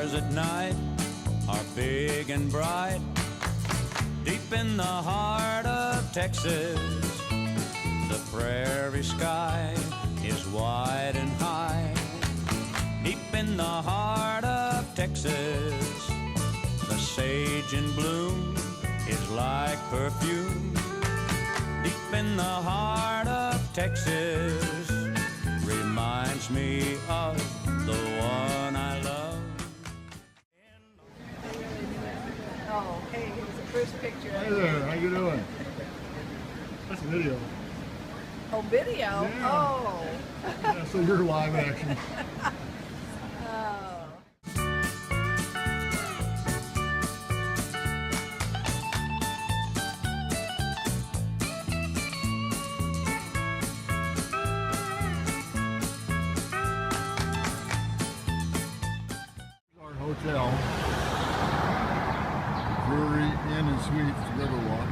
stars at night are big and bright. Deep in the heart of Texas, the prairie sky is wide and high. Deep in the heart of Texas, the sage in bloom is like perfume. Deep in the heart of Texas, reminds me of the one I love. Oh, hey, here's the first picture. Hi there, how you doing? That's a video. Oh, video? Yeah. Oh. Yeah, so you're live action. Oh. Our hotel, Brewery Inn and Suites, Riverwalk.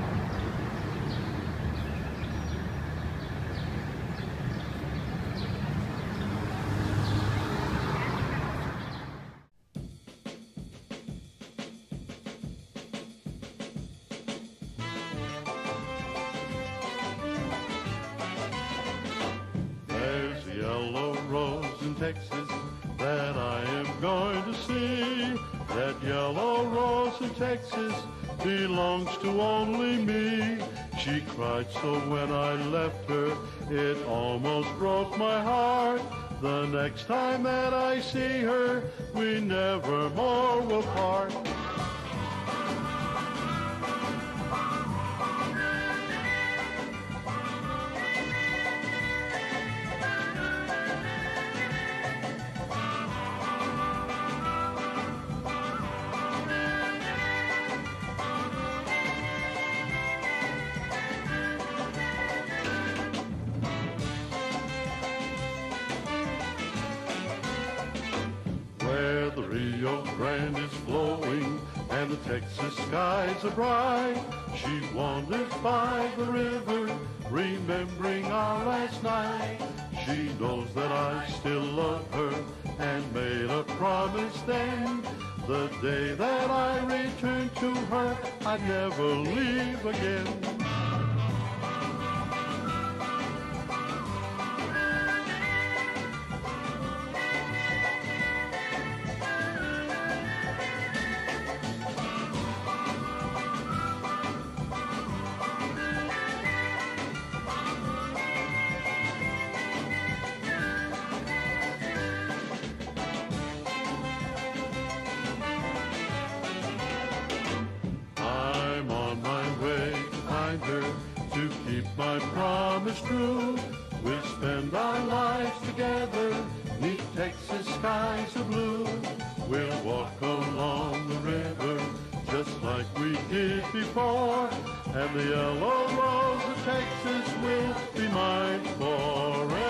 There's a yellow rose in Texas that I am going to see. That yellow rose in Texas belongs to only me. She cried so when I left her, it almost broke my heart. The next time that I see her, we never more will part. Where the Rio Grande is flowing and the Texas skies are bright, she wandered by the river, remembering our last night. She knows that I still love her and made a promise then. The day that I return to her, I'd never leave again. I'm on my way to find her, to keep my promise true. We'll spend our lives together, neath Texas skies of blue. We'll walk along the river, just like we did before. And the yellow rose of Texas will be mine forevermore.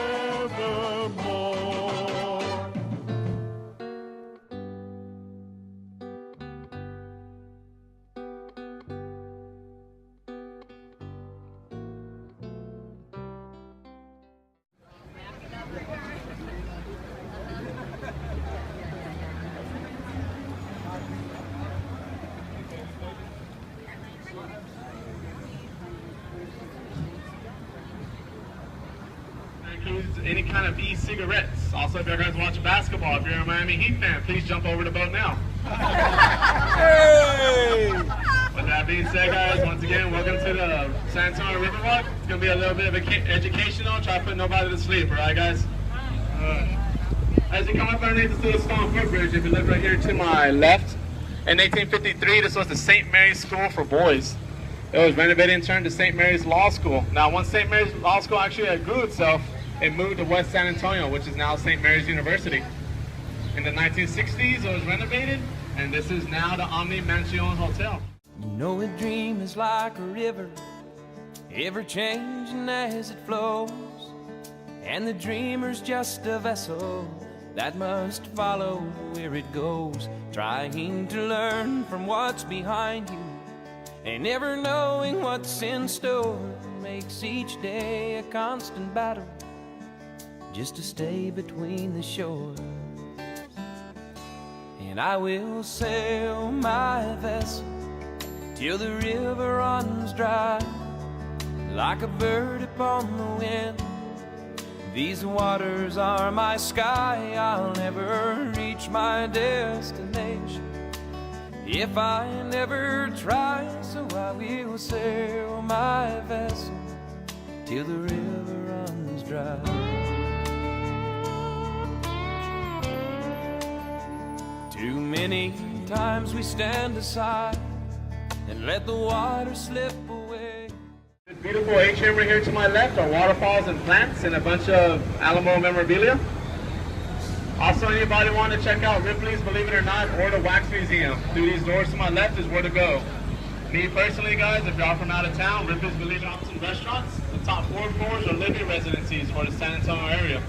Includes any kind of e-cigarettes. Also, if you guys watch basketball, if you're a Miami Heat fan, please jump over the boat now. Hey! With that being said, guys, once again, welcome to the San Antonio Riverwalk. It's going to be a little bit of educational. Try to put nobody to sleep, all right, guys? As you come up underneath this little stone footbridge, if you look right here to my left, in 1853, this was the St. Mary's School for Boys. It was renovated and turned to St. Mary's Law School. Now, once St. Mary's Law School actually grew itself, it moved to West San Antonio, which is now St. Mary's University. In the 1960s, it was renovated, and this is now the Omni Mansion Hotel. You know a dream is like a river, ever changing as it flows. And the dreamer's just a vessel that must follow where it goes, trying to learn from what's behind you and never knowing what's in store. Makes each day a constant battle just to stay between the shores. and I will sail my vessel till the river runs dry. Like a bird upon the wind, these waters are my sky. I'll never reach my destination if I never try. So I will sail my vessel till the river runs dry. Too many times we stand aside and let the water slip away. This beautiful H-chamber here to my left are waterfalls and plants and a bunch of Alamo memorabilia. Also, anybody want to check out Ripley's Believe It or Not or the Wax Museum, through these doors to my left is where to go. Me personally, guys, if y'all from out of town, Ripley's Believe It or Not and restaurants, the top 4 floors are living residencies for the San Antonio area.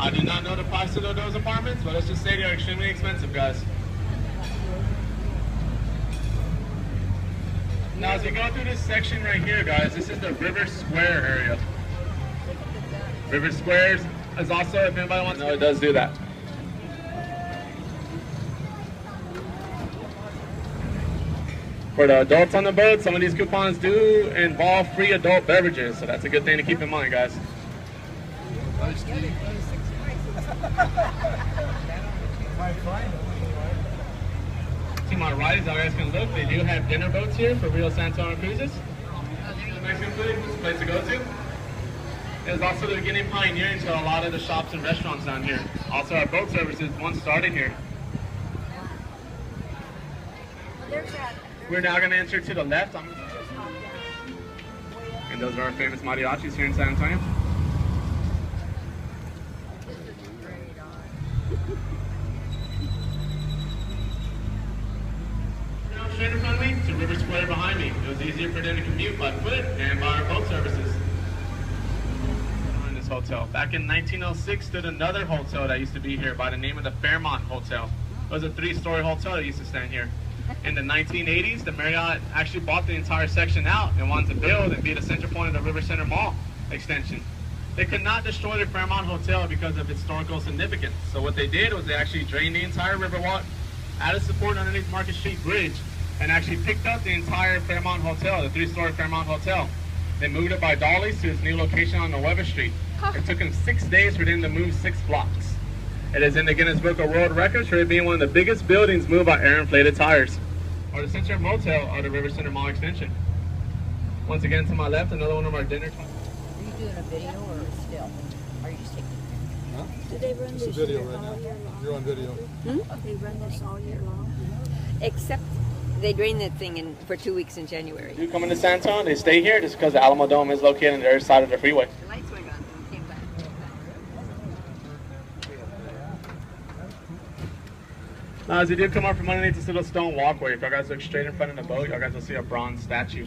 I do not know the price of those apartments, but let's just say they're extremely expensive, guys. Now, as you go through this section right here, guys, this is the River Square area. River Squares is also, if anybody wants to know, it does do that. For the adults on the boat, some of these coupons do involve free adult beverages, so that's a good thing to keep in mind, guys. To my right, as you guys can look, they do have dinner boats here for real San Antonio cruises. Mexican food, it's a place to go to. It's also the beginning pioneer into a lot of the shops and restaurants down here. Also, our boat services once started here. We're now going to enter to the left. And those are our famous mariachis here in San Antonio. Now straight in front of me to River Square behind me. It was easier for them to commute by foot and by our boat services. In this hotel. Back in 1906 stood another hotel that used to be here by the name of the Fairmont Hotel. It was a 3-story hotel that used to stand here. In the 1980s, the Marriott actually bought the entire section out and wanted to build and be the center point of the River Center Mall extension. They could not destroy the Fairmont Hotel because of historical significance. So what they did was they actually drained the entire Riverwalk, added support underneath Market Street Bridge, and actually picked up the entire Fairmont Hotel, the 3-story Fairmont Hotel. They moved it by dollies to its new location on Nueva Street. It took them 6 days for them to move 6 blocks. It is in the Guinness Book of World Records for it being one of the biggest buildings moved by air-inflated tires. Or the Center Motel or the River Center Mall extension. Once again to my left, another one of our dinner. Are you doing a video or still? Are you just taking? Huh? Do they run It's a this video year right all now. year long? You're on video. They run this all year long? Except they drain that thing for 2 weeks in January. Do come into San Antonio, they stay here just because the Alamo Dome is located on the other side of the freeway. The lights went on and came back. Now, as you do come up from underneath this little stone walkway, if y'all guys look straight in front of the boat, y'all guys will see a bronze statue.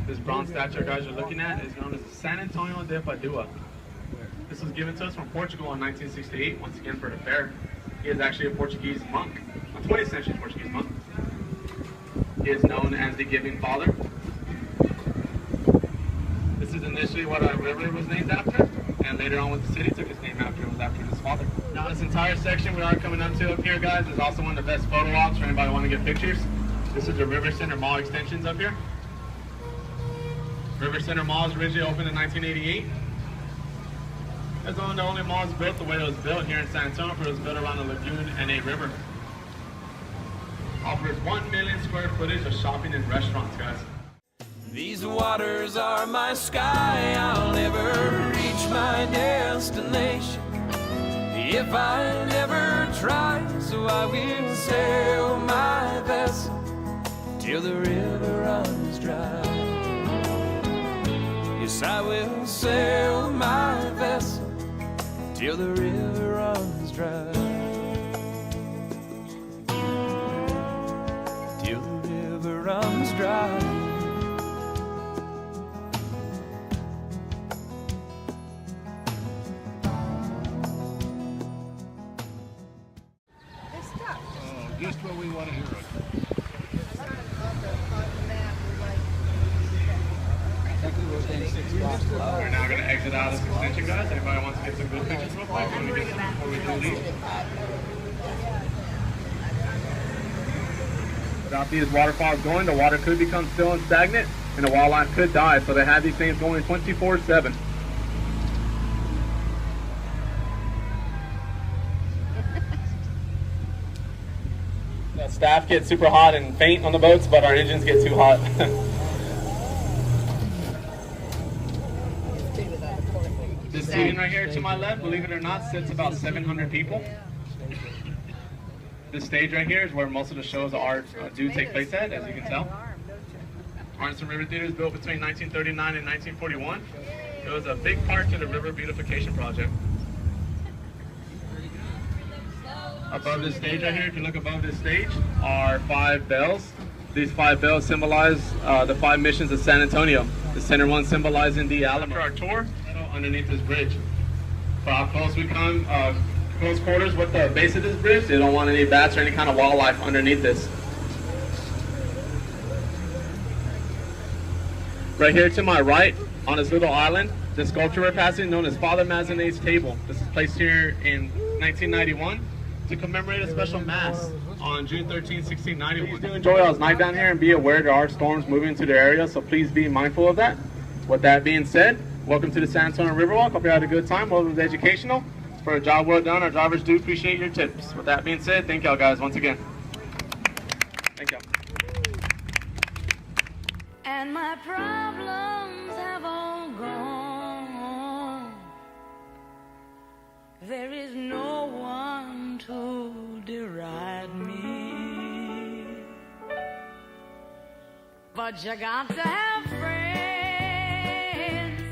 This bronze statue you guys are looking at is known as the San Antonio de Padua. This was given to us from Portugal in 1968, once again for the fair. He is actually a Portuguese monk, a 20th century Portuguese monk. He is known as the Giving Father. This is initially what our river was named after, and later on what the city took its name after. It was after his father. Now this entire section we are coming up to up here, guys, is also one of the best photo ops for anybody want to get pictures. This is the River Center Mall extensions up here. River Center Mall was originally opened in 1988. It's one of the only malls built the way it was built here in San Antonio, but it was built around a lagoon and a river. Offers 1 million square footage of shopping and restaurants, guys. These waters are my sky. I'll never reach my destination if I never try. So I will sail my vessel till the river runs dry. Yes, I will sail my vessel till the river runs dry. Till the river runs dry. Just what we want to hear. We're now going to exit out of this extension, guys. Anybody wants to get some good pictures real quick before we do leave? Without these waterfalls going, the water could become still and stagnant, and the wildlife could die. So they have these things going 24/7. The staff gets super hot and faint on the boats, but our engines get too hot. This seating right here to my left, believe it or not, sits about 700 people. This stage right here is where most of the shows do take place at, as you can tell. Arlington River Theater was built between 1939 and 1941. It was a big part to the river beautification project. Above this stage right here, if you look above this stage, are 5 bells. These 5 bells symbolize the 5 missions of San Antonio. The center one symbolizing the Alamo. For our tour, underneath this bridge. For how close we come, close quarters with the base of this bridge, they don't want any bats or any kind of wildlife underneath this. Right here to my right, on this little island, the sculpture we're passing, known as Father Mazenet's Table. This is placed here in 1991 to commemorate a special mass on June 13, 1691. Please do enjoy y'all's night down here and be aware there are storms moving into the area, so please be mindful of that. With that being said, welcome to the San Antonio Riverwalk. Hope you had a good time. Hope it was educational. For a job well done, our drivers do appreciate your tips. With that being said, thank y'all guys once again. Thank y'all. And my problems have all gone. There is no one to deride me, but you got to have friends.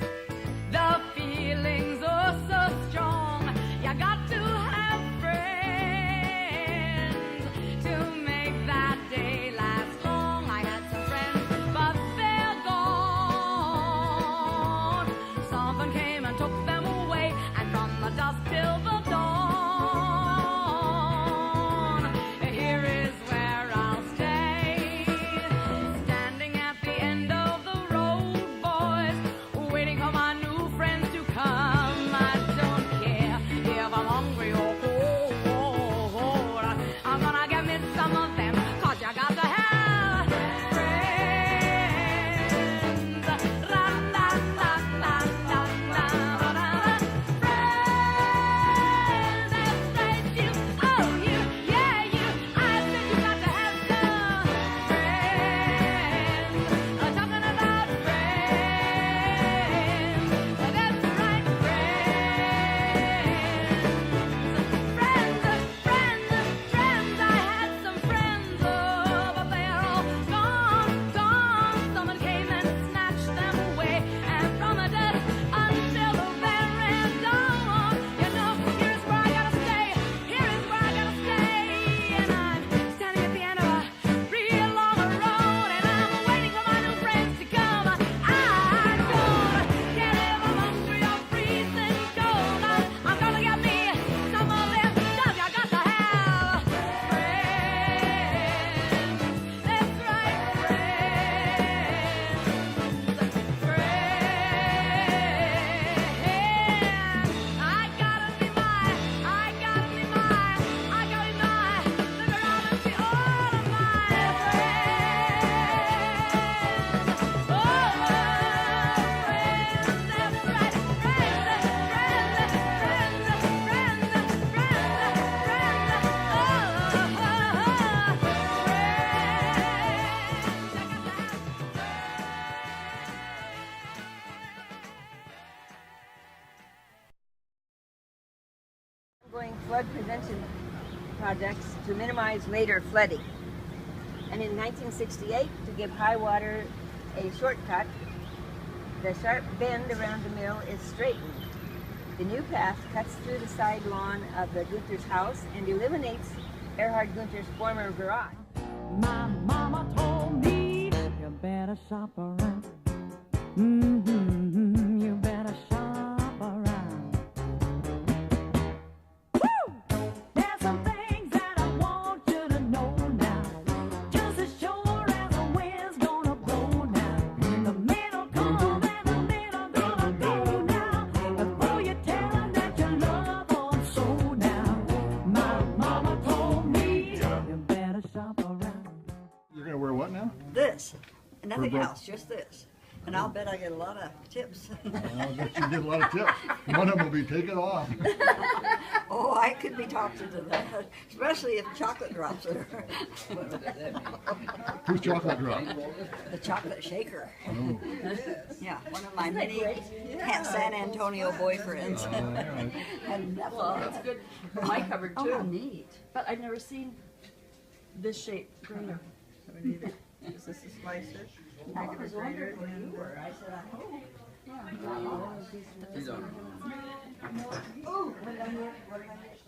The feelings are so strong. You got to have friends to make that day last long. I had some friends, but they're gone. Something came and took them away, and from the dusk till the dawn, here is where I'll stay, standing at the end of the road, boys, waiting for my new friends to come. I don't care if I'm hungry or cold, I'm gonna get me some of them, 'cause you got to have friends. Friends, that's right, you, oh you, yeah you, I said you got to have some friends. Talking about friends, that's right, friends, friends, I had some friends, oh, but they're all gone. Someone came and snatched them away, and from the dusk until the very dawn, you know, here's where I gotta stay, here is where I gotta stay, and I'm standing at the end of a real long road, and I'm waiting for my new friends to come. I don't care if I'm hungry or freezing cold, I'm gonna get me some of them, 'cause you got to have friends. That's right, friends. I gotta be mine, I gotta be mine, I gotta be mine. Look around and see all of my friends. Oh, friends, that's right, Ongoing flood prevention projects to minimize later flooding. And in 1968, to give high water a shortcut, the sharp bend around the mill is straightened. The new path cuts through the side lawn of the Gunther's house and eliminates Erhard Gunther's former garage. My mama told me you better shop around. You better shop around. Woo! There's some things that I want you to know now. Just as sure as the wind's gonna blow now. The min'll come and the min'll gonna go now. Before you tell them that you love them so now. My mama told me you better shop around. gonna wear what now? This. Nothing For- else, just this. And I'll bet I get a lot of tips. I'll bet you get a lot of tips. One of them will be take it off. Oh, I could be talked into that, especially if chocolate drops are. Who's chocolate drop? The chocolate shaker. Oh. Yeah, one of my many San Antonio boyfriends. Alright. And that's Well, it's good for my cupboard Oh, too. how neat. But I've never seen this shape greener. Is this a slicer? I was wondering where you were. I said, I hope. Oh, what did I hit? What did I hit?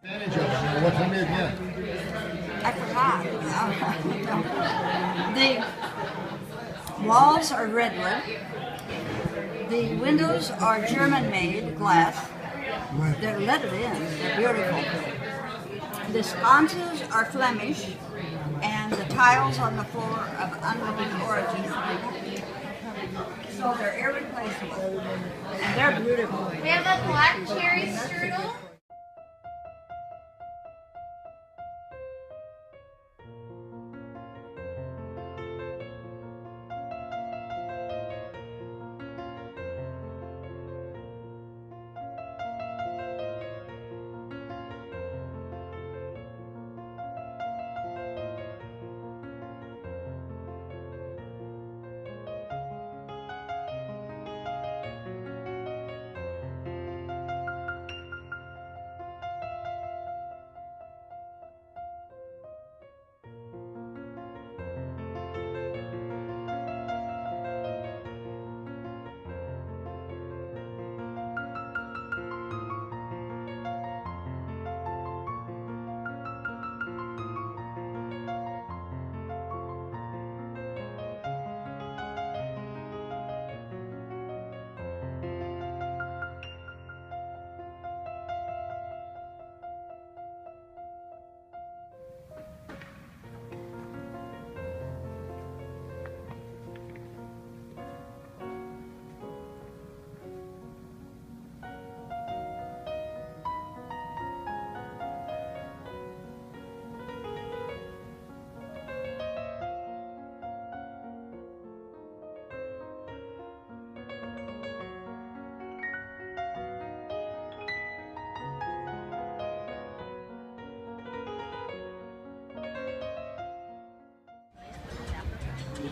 Advantage of it. What's in me again? I forgot. The walls are redwood. The windows are German-made glass. They're leaded in. They're beautiful. The sconces are Flemish, and the tiles on the floor of unknown origin. So they're irreplaceable, and they're beautiful. We have a black cherry strudel.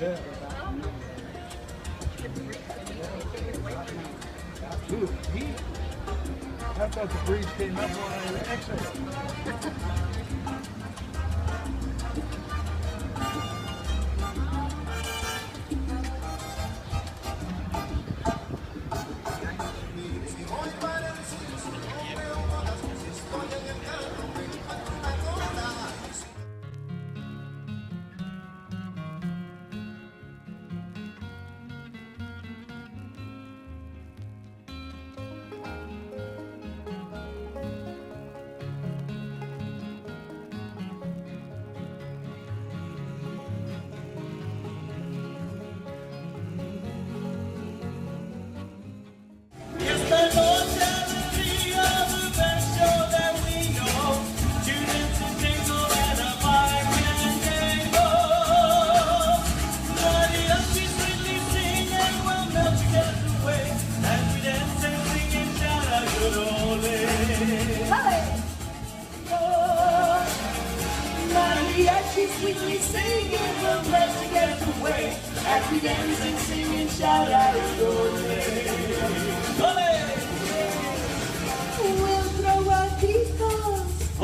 I thought the breeze came up when I exited. Sweetly singing, we'll dance together away as we dance and sing and shout out We'll throw our discos,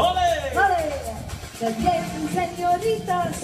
the dancing senoritas.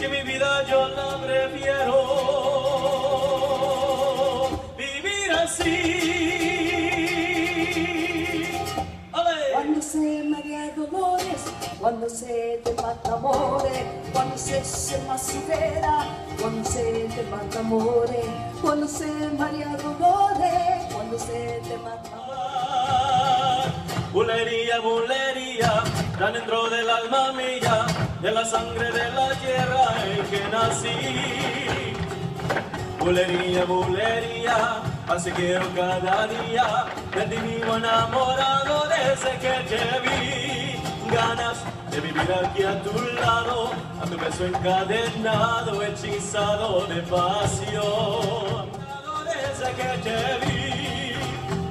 que mi vida yo la prefiero vivir así. ¡Ale! Cuando se María Dolores, cuando se te mata amore, cuando se masivera, cuando se te mata amore, cuando se María Dolores, cuando se te mata amore. Bulería, bulería, tan dentro del alma mía, de la sangre de la tierra en que nací. Bulería, bulería, así quiero cada día, de ti vivo enamorado desde que te vi. Ganas de vivir aquí a tu lado, a tu beso encadenado, hechizado de pasión. Desde que te vi,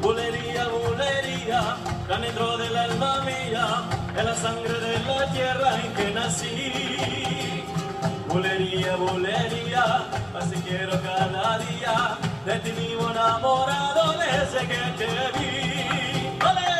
bulería, bulería, tan dentro del alma mía, de la sangre de la tierra en que nací. Bulería, bulería, así quiero cada día, de ti vivo enamorado desde que te vi. ¡Ole!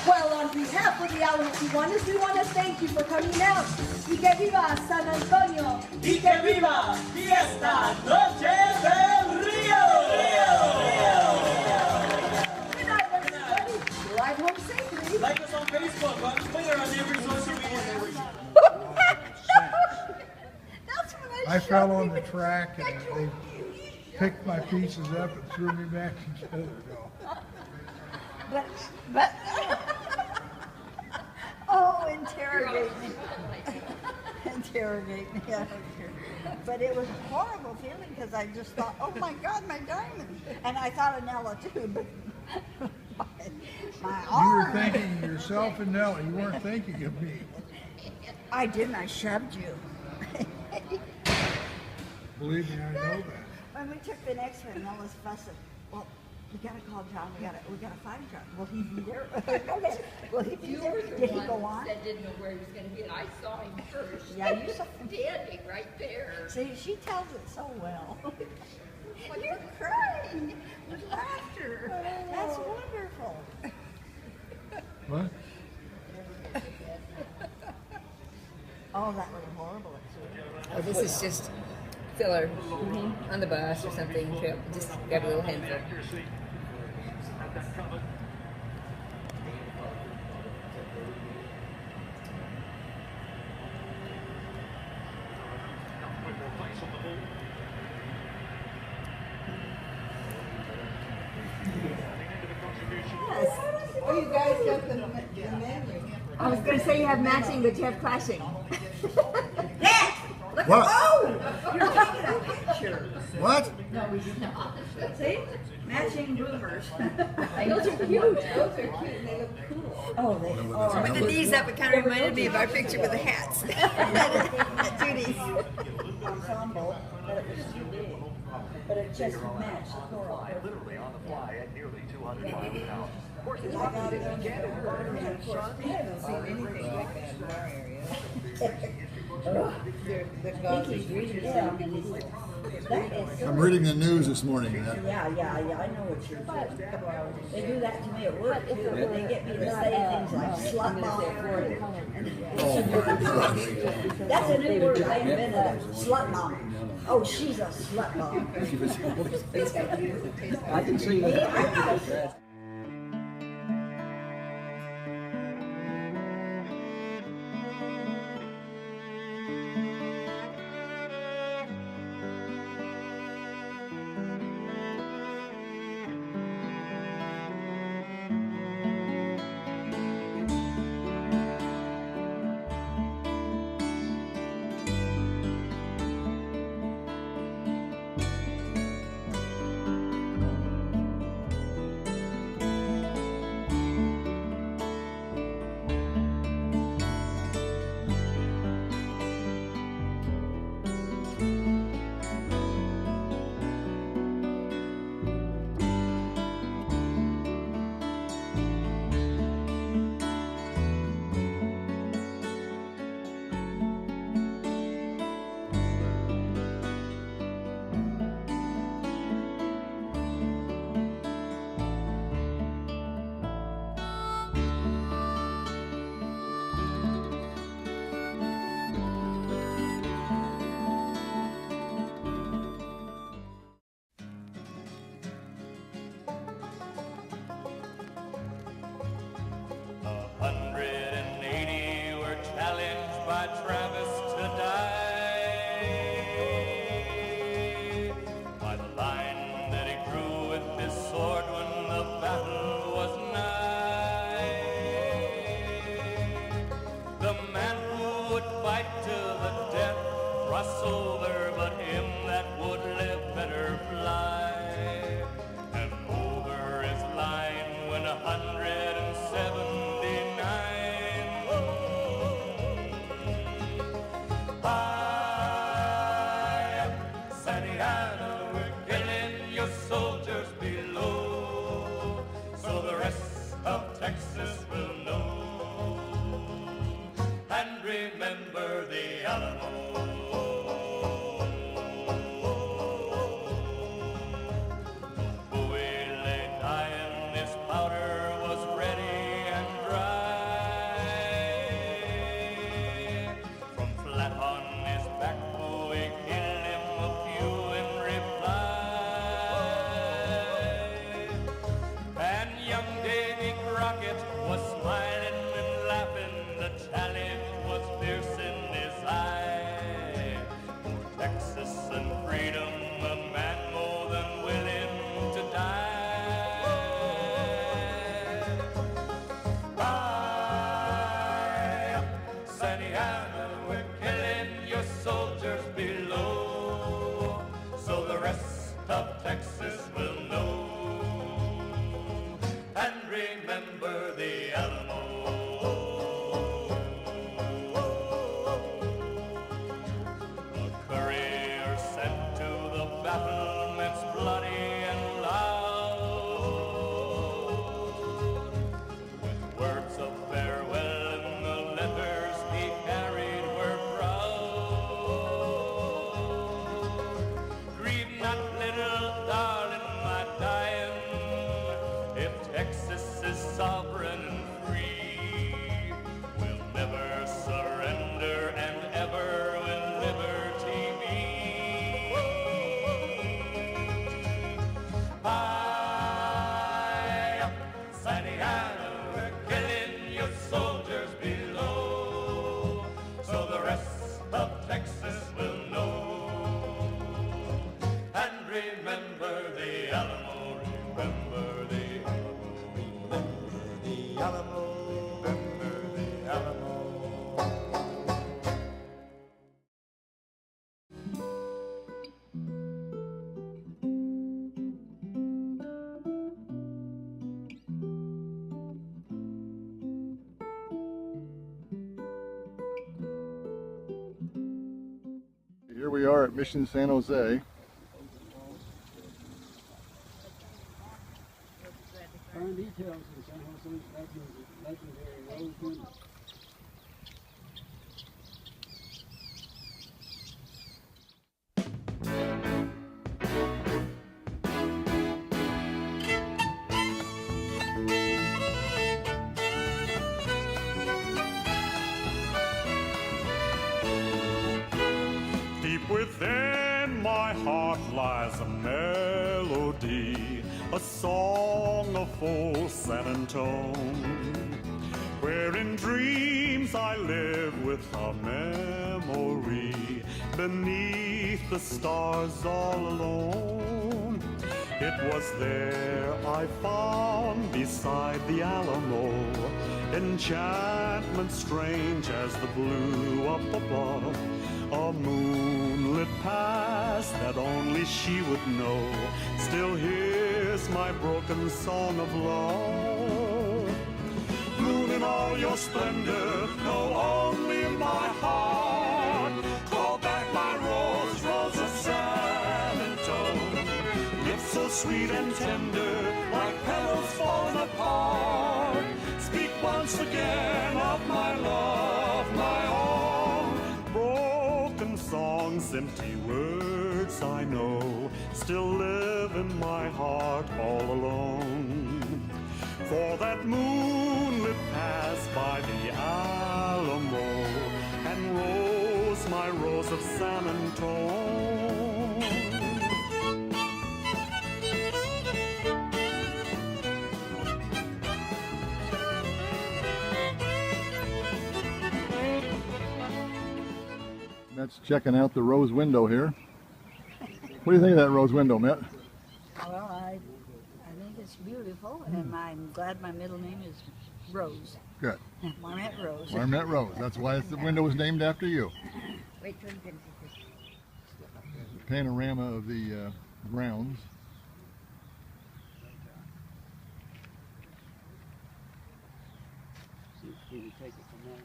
Well, on behalf of the Alajuanas, we want to thank you for coming out. Y que viva San Antonio! ¡Y que viva Fiesta Noche del Río! Good night, everybody. Drive home safely. Like us on Facebook, on Twitter, on every social media. That's when I fell on the track and they picked my pieces up and threw me back into the go. But oh, interrogate me. Interrogate me. I don't care. But it was a horrible feeling because I just thought, oh my God, my diamond. And I thought of Nella too, but my You arm. were thinking of yourself and Nellie. You weren't thinking of me. I didn't. I shoved you. Believe me, I know that. When we took the next one, Nella's fussing. Well, we gotta call John. We gotta find John. Will he be there? Okay. Will he be there? Did he go on? That didn't know where he was going to be, and I saw him first. Yeah, you saw him. Standing right there. See, she tells it so well. You're crying with laughter. That's wonderful. What? Oh, that was horrible. Oh, this is just filler on the bus or something. Just grab a little handful. Oh, you guys got the menu. I was going to say you have matching, but you have clashing. What? Oh, you're taking a picture. What? See? Matching bloomers. Those are cute. Those are cute and they look cool. Oh, they are. With the knees up, it kind of reminded me of our picture with the hats. Judy's. Ensemble, but it was too big. But it just matched the coral. Literally on the fly at nearly 200 miles an hour. I'm reading the news this morning. Yeah, I know what you're doing. They do that to me at work too. They get me to say things like slut bomb. That's a new word I invented. Slut bomb. Oh, she's a slut bomb. I can see that. Here we are at Mission San Jose. Burn details in San some legendary rose window. Deep within my heart lies a melody, a song of full San Antone, where in dreams I live with a memory, beneath the stars all alone. It was there I found beside the Alamo enchantment strange as the blue up above, a moonlit past that only she would know. Still hears my broken song of love. Moon in all your splendor, know only my heart. Call back my rose, rose of San Antone. Lips so sweet and tender, like petals fallen apart. Speak once again of my love, my own. Broken songs, empty words I know, still live in my heart all alone. For that moonlit pass by the Alamo and rose, my rose of San Antone. That's checking out the rose window here. What do you think of that rose window, Matt? Well, I think it's beautiful, and I'm glad my middle name is Rose. Good. Marmette Rose. Marmette Rose. That's why the window was named after you. Wait till you finish this. Panorama of the grounds. Can you take it from there?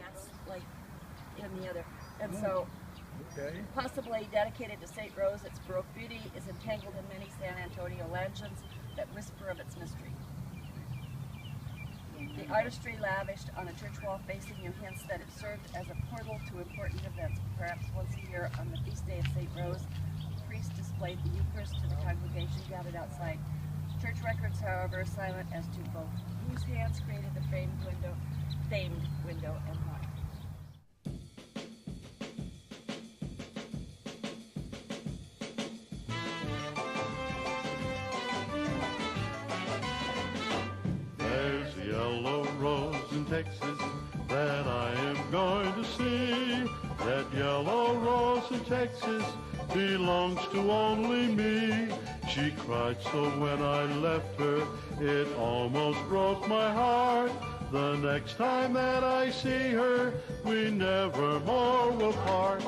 That's like in the other. And so, possibly dedicated to St. Rose, its Baroque beauty is entangled in many San Antonio legends that whisper of its mystery. The artistry lavished on a church wall facing you hints that it served as a portal to important events. Perhaps once a year on the feast day of St. Rose, the priest displayed the Eucharist to the congregation gathered outside. Church records, however, are silent as to both whose hands created the famed window and why. There's a yellow rose in Texas that I am going to see. That yellow rose in Texas belongs to only me. She cried so when I left her, it almost broke my heart. The next time that I see her, we never more will part.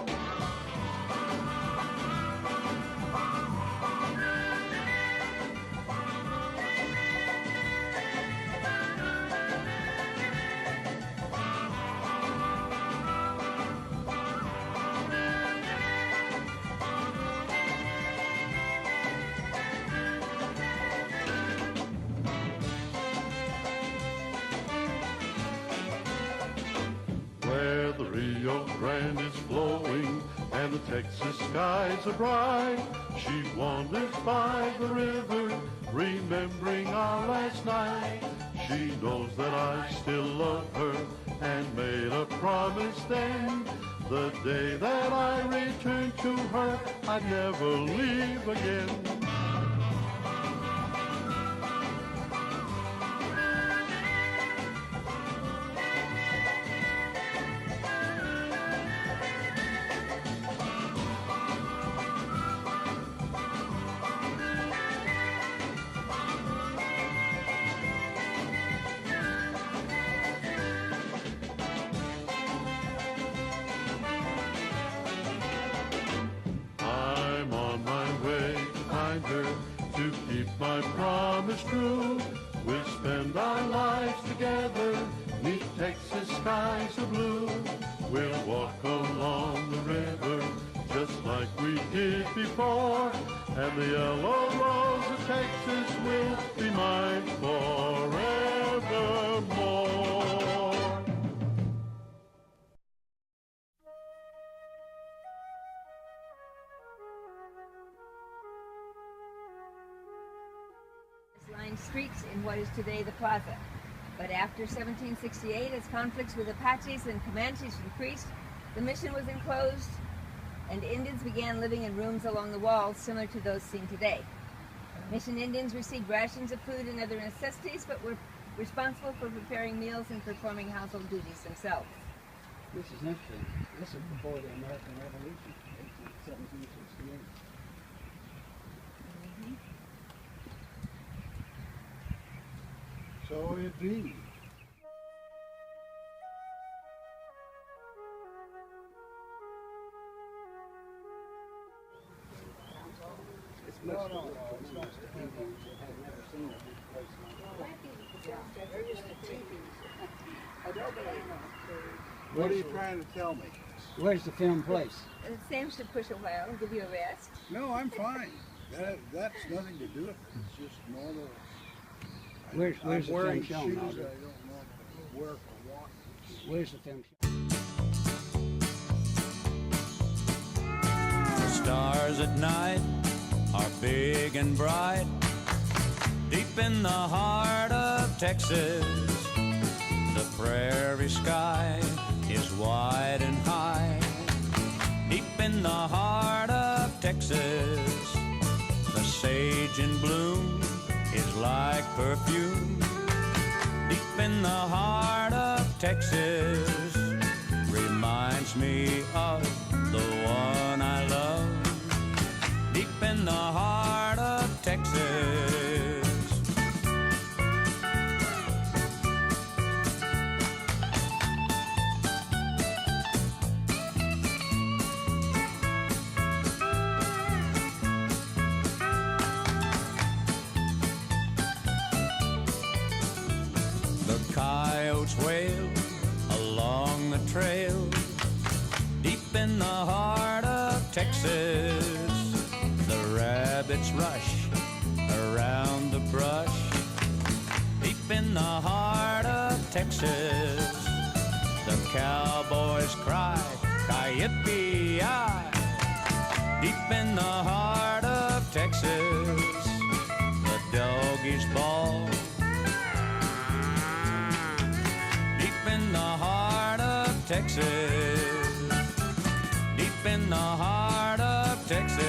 Where the Rio Grande is flowing and the Texas skies are bright, she wanders by the river, remembering our last night. She knows that I still love her and made a promise then. The day that I return to her, I'd never leave again. I'm on my way to find reminder to keep my promise true. We'll spend our lives together, neath Texas skies of blue. We'll walk along the river just like we did before, and the yellow rose of Texas will be mine forevermore. Lined streets in what is today the plaza. But after 1768, as conflicts with Apaches and Comanches increased, the mission was enclosed and Indians began living in rooms along the walls similar to those seen today. Mission Indians received rations of food and other necessities, but were responsible for preparing meals and performing household duties themselves. This is interesting. This is before the American Revolution, 1768. So it be. It's much it's not the Indians that had never seen it in place What are you trying to tell me? Where's the film place? Sam should push a while and give you a rest. No, I'm fine. That's nothing to do with it. It's just normal. Where's I'm the film wearing shown, shoes I Alder? don't want to wear for walking. Where's the film shown? The stars at night are big and bright, deep in the heart of Texas. The prairie sky is wide and high, deep in the heart of Texas. The sage in bloom is like perfume, deep in the heart of Texas. Reminds me of the one I love, deep in the heart of Texas. The coyotes wail along the trail, deep in the heart of Texas. The rabbits rush around the brush, deep in the heart of Texas. The cowboys cry, ki-yip-yi-yi, deep in the heart of Texas. The doggies bawl, deep in the heart of Texas, deep in the heart of Texas.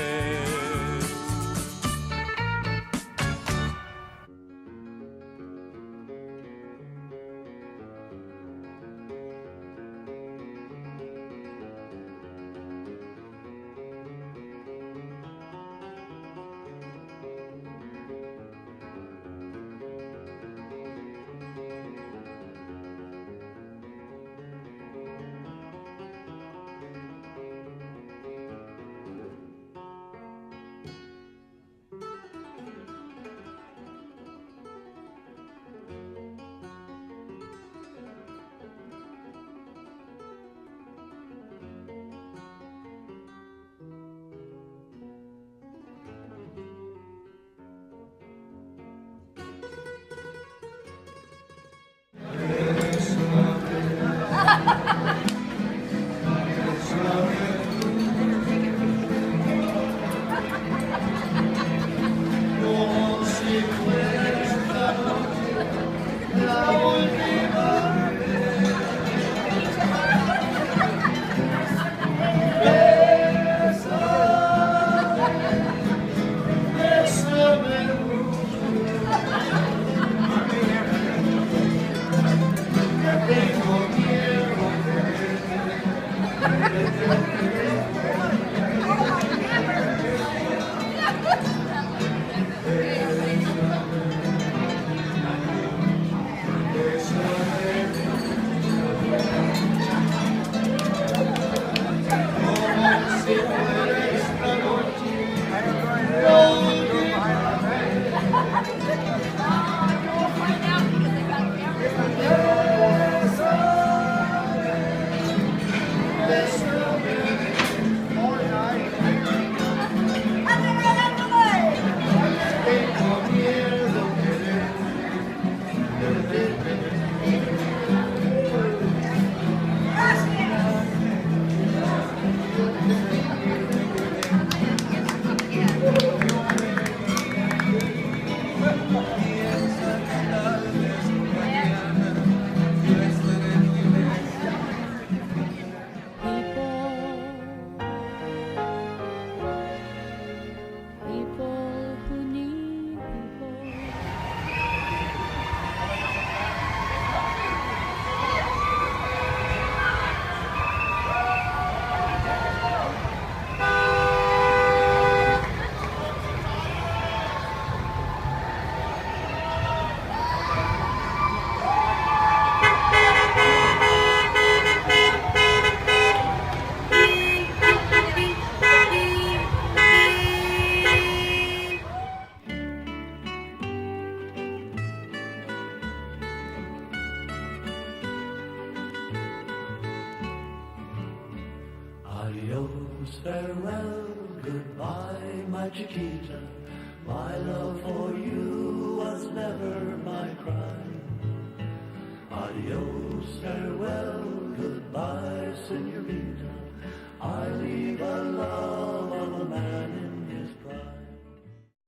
farewell, goodbye, my Chiquita. My love for you was never my crime. Adios, farewell,